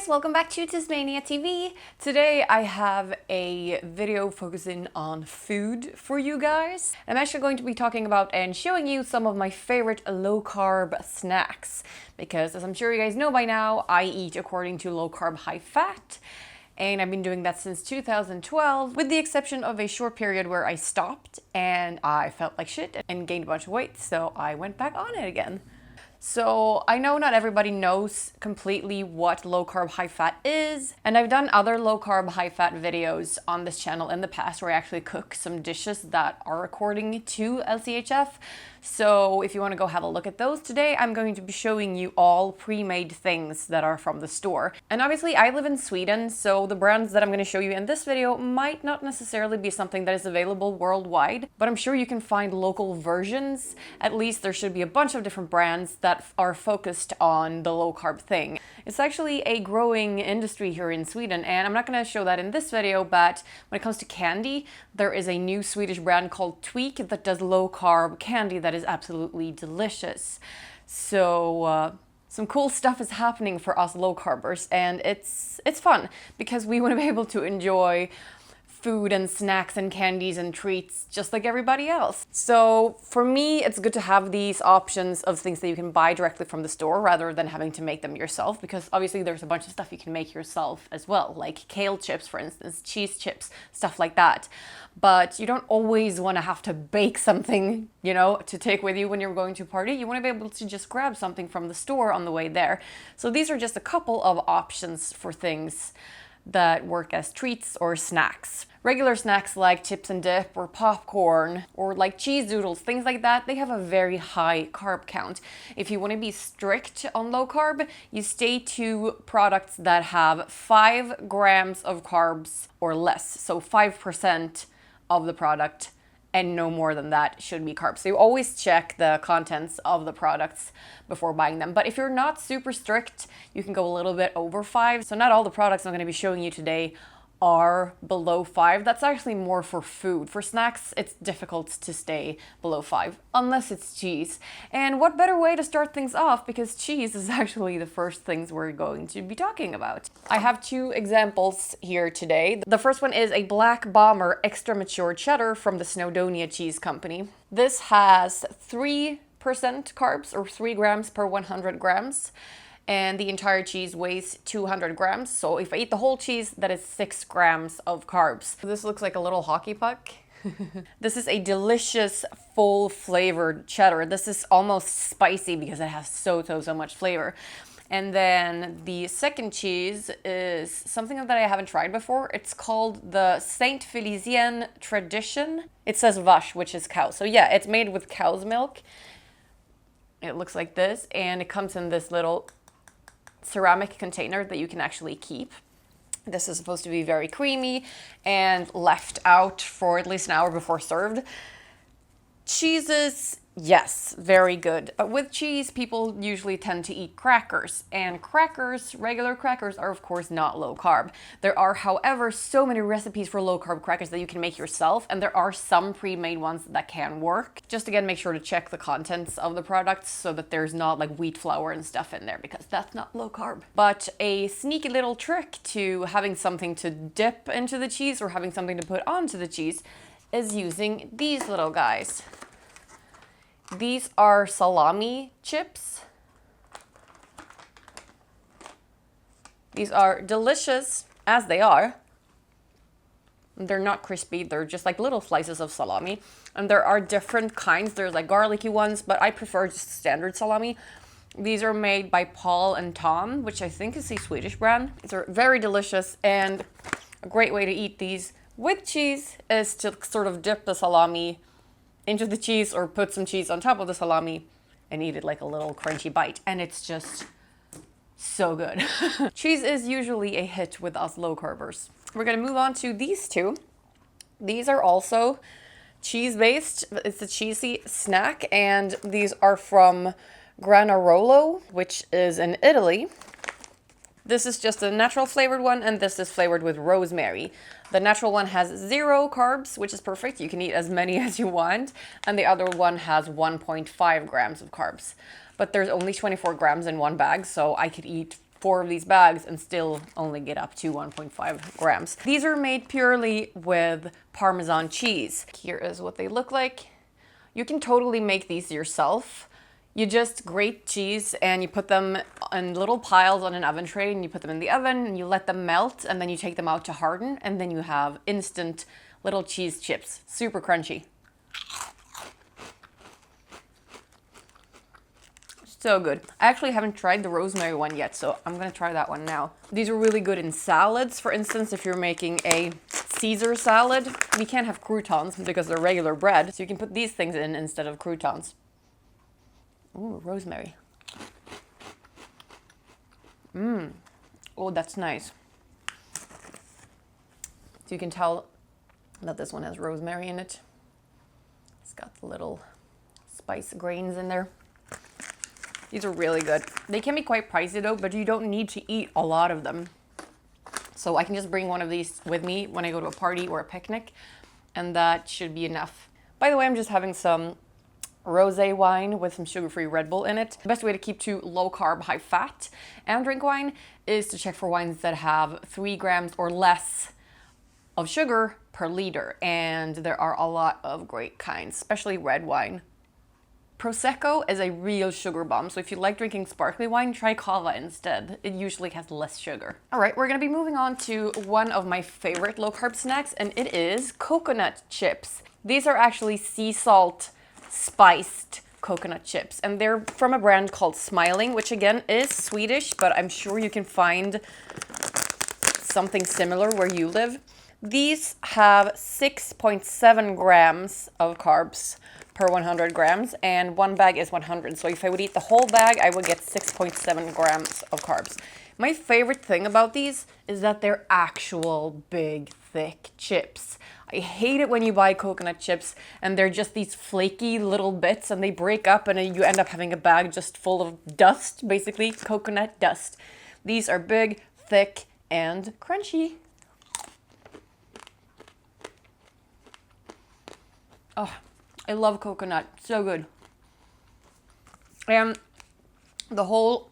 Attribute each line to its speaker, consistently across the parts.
Speaker 1: guys, welcome back to TezMania TV. Today I have a video focusing on food for you guys. I'm actually going to be talking about and showing you some of my favorite low-carb snacks. Because as I'm sure you guys know by now, I eat according to low-carb, high-fat. And I've been doing that since 2012, with the exception of a short period where I stopped and I felt like shit and gained a bunch of weight, so I went back on it again. So I know not everybody knows completely what low carb high fat is, and I've done other low carb high fat videos on this channel in the past where I actually cook some dishes that are according to LCHF. So if you want to go have a look at those, today I'm going to be showing you all pre-made things that are from the store. And obviously I live in Sweden, so the brands that I'm going to show you in this video might not necessarily be something that is available worldwide, but I'm sure you can find local versions. At least there should be a bunch of different brands that are focused on the low carb thing. It's actually a growing industry here in Sweden, and I'm not going to show that in this video, but when it comes to candy, there is a new Swedish brand called Tweak that does low carb candy that is absolutely delicious. So some cool stuff is happening for us low carbers, and it's fun because we want to be able to enjoy food and snacks and candies and treats just like everybody else. So for me, it's good to have these options of things that you can buy directly from the store rather than having to make them yourself, because obviously there's a bunch of stuff you can make yourself as well, like kale chips, for instance, cheese chips, stuff like that. But you don't always want to have to bake something, you know, to take with you when you're going to a party. You want to be able to just grab something from the store on the way there. So these are just a couple of options for things that work as treats or snacks. Regular snacks like chips and dip or popcorn or like cheese doodles, things like that, they have a very high carb count. If you want to be strict on low carb, you stay to products that have 5 grams of carbs or less. So 5% of the product and no more than that should be carbs. So you always check the contents of the products before buying them. But if you're not super strict, you can go a little bit over 5. So not all the products I'm going to be showing you today are below 5. That's actually more for food. For snacks, it's difficult to stay below 5, unless it's cheese. And what better way to start things off, because cheese is actually the first things we're going to be talking about. I have 2 examples here today. The first one is a Black Bomber extra mature cheddar from the Snowdonia Cheese Company. This has 3% carbs, or 3 grams per 100 grams. And the entire cheese weighs 200 grams. So if I eat the whole cheese, that is 6 grams of carbs. This looks like a little hockey puck. This is a delicious, full flavored cheddar. This is almost spicy because it has so much flavor. And then the second cheese is something that I haven't tried before. It's called the Saint Felicien Tradition. It says vache, which is cow. So yeah, it's made with cow's milk. It looks like this, and it comes in this little ceramic container that you can actually keep. This is supposed to be very creamy and left out for at least an hour before served. Cheeses, yes, very good. But with cheese, people usually tend to eat crackers. And crackers, regular crackers, are of course not low carb. There are, however, so many recipes for low carb crackers that you can make yourself. And there are some pre-made ones that can work. Just again, make sure to check the contents of the products so that there's not like wheat flour and stuff in there, because that's not low carb. But a sneaky little trick to having something to dip into the cheese or having something to put onto the cheese is using these little guys. These are Salami Chips. These are delicious as they are. They're not crispy, they're just like little slices of salami. And there are different kinds. There's like garlicky ones, but I prefer just standard salami. These are made by Paul and Tom, which I think is a Swedish brand. These are very delicious, and a great way to eat these with cheese is to sort of dip the salami into the cheese or put some cheese on top of the salami and eat it like a little crunchy bite. And it's just so good. Cheese is usually a hit with us low carbers. We're gonna move on to these 2. These are also cheese-based. It's a cheesy snack, and these are from Granarolo, which is in Italy. This is just a natural flavored one, and this is flavored with rosemary. The natural one has 0 carbs, which is perfect. You can eat as many as you want. And the other one has 1.5 grams of carbs. But there's only 24 grams in one bag, so I could eat 4 of these bags and still only get up to 1.5 grams. These are made purely with Parmesan cheese. Here is what they look like. You can totally make these yourself. You just grate cheese and you put them in little piles on an oven tray and you put them in the oven and you let them melt and then you take them out to harden and then you have instant little cheese chips. Super crunchy. So good. I actually haven't tried the rosemary one yet, so I'm gonna try that one now. These are really good in salads. For instance, if you're making a Caesar salad, you can't have croutons because they're regular bread, so you can put these things in instead of croutons. Ooh, rosemary. Oh, that's nice. So you can tell that this one has rosemary in it. It's got the little spice grains in there. These are really good. They can be quite pricey though, but you don't need to eat a lot of them. So I can just bring one of these with me when I go to a party or a picnic, and that should be enough. By the way, I'm just having some rosé wine with some sugar-free Red Bull in it. The best way to keep to low carb, high fat and drink wine is to check for wines that have 3 grams or less of sugar per liter. And there are a lot of great kinds, especially red wine. Prosecco is a real sugar bomb, so if you like drinking sparkly wine, try cava instead. It usually has less sugar. All right, we're gonna be moving on to one of my favorite low-carb snacks, and it is coconut chips. These are actually sea salt spiced coconut chips, and they're from a brand called Smiling, which again is Swedish, but I'm sure you can find something similar where you live. These have 6.7 grams of carbs per 100 grams, and one bag is 100. So if I would eat the whole bag, I would get 6.7 grams of carbs. My favorite thing about these is that they're actual big, thick chips. I hate it when you buy coconut chips and they're just these flaky little bits and they break up and you end up having a bag just full of dust, basically coconut dust. These are big, thick, and crunchy. Oh, I love coconut, so good. And the whole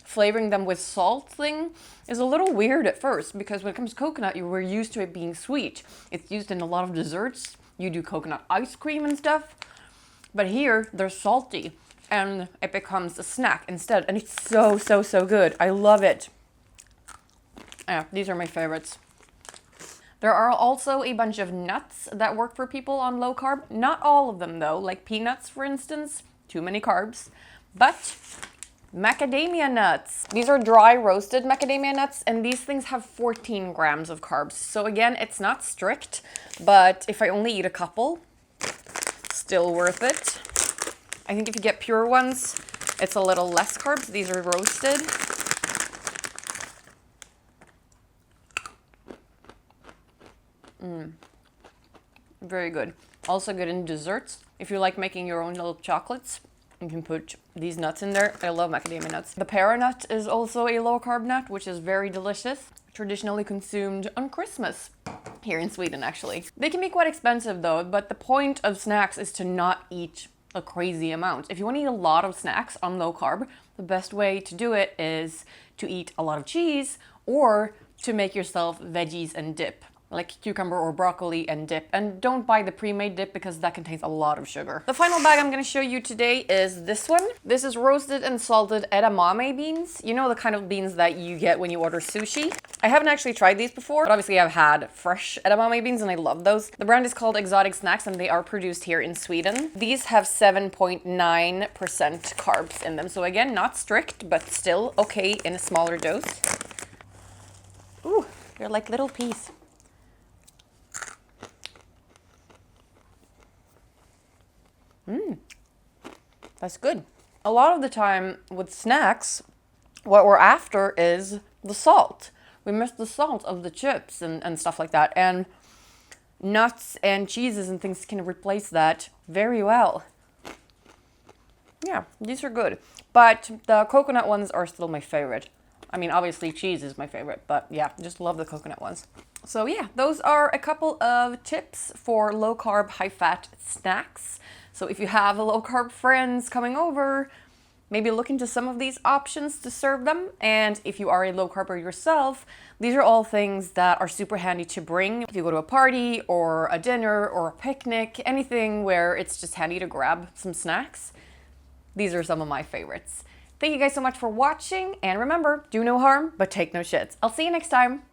Speaker 1: flavoring them with salt thing is a little weird at first because when it comes to coconut, we're used to it being sweet. It's used in a lot of desserts. You do coconut ice cream and stuff. But here, they're salty and it becomes a snack instead. And it's so, so, so good. I love it. Yeah, these are my favorites. There are also a bunch of nuts that work for people on low carb. Not all of them though, like peanuts for instance, too many carbs. But macadamia nuts. These are dry roasted macadamia nuts and these things have 14 grams of carbs. So again, it's not strict, but if I only eat a couple, still worth it. I think if you get pure ones, it's a little less carbs. These are roasted. Very good. Also good in desserts. If you like making your own little chocolates, you can put these nuts in there. I love macadamia nuts. The pear nut is also a low carb nut, which is very delicious. Traditionally consumed on Christmas here in Sweden, actually. They can be quite expensive though, but the point of snacks is to not eat a crazy amount. If you want to eat a lot of snacks on low carb, the best way to do it is to eat a lot of cheese or to make yourself veggies and dip, like cucumber or broccoli and dip. And don't buy the pre-made dip because that contains a lot of sugar. The final bag I'm going to show you today is this one. This is roasted and salted edamame beans. You know, the kind of beans that you get when you order sushi. I haven't actually tried these before, but obviously I've had fresh edamame beans and I love those. The brand is called Exotic Snacks and they are produced here in Sweden. These have 7.9% carbs in them. So again, not strict, but still okay in a smaller dose. Ooh, they're like little peas. That's good. A lot of the time with snacks, what we're after is the salt. We miss the salt of the chips and stuff like that. And nuts and cheeses and things can replace that very well. Yeah, these are good. But the coconut ones are still my favorite. I mean, obviously cheese is my favorite, but yeah, just love the coconut ones. So yeah, those are a couple of tips for low carb, high fat snacks. So if you have low carb friends coming over, maybe look into some of these options to serve them. And if you are a low carber yourself, these are all things that are super handy to bring if you go to a party or a dinner or a picnic, anything where it's just handy to grab some snacks. These are some of my favorites. Thank you guys so much for watching, and remember, do no harm, but take no shits. I'll see you next time.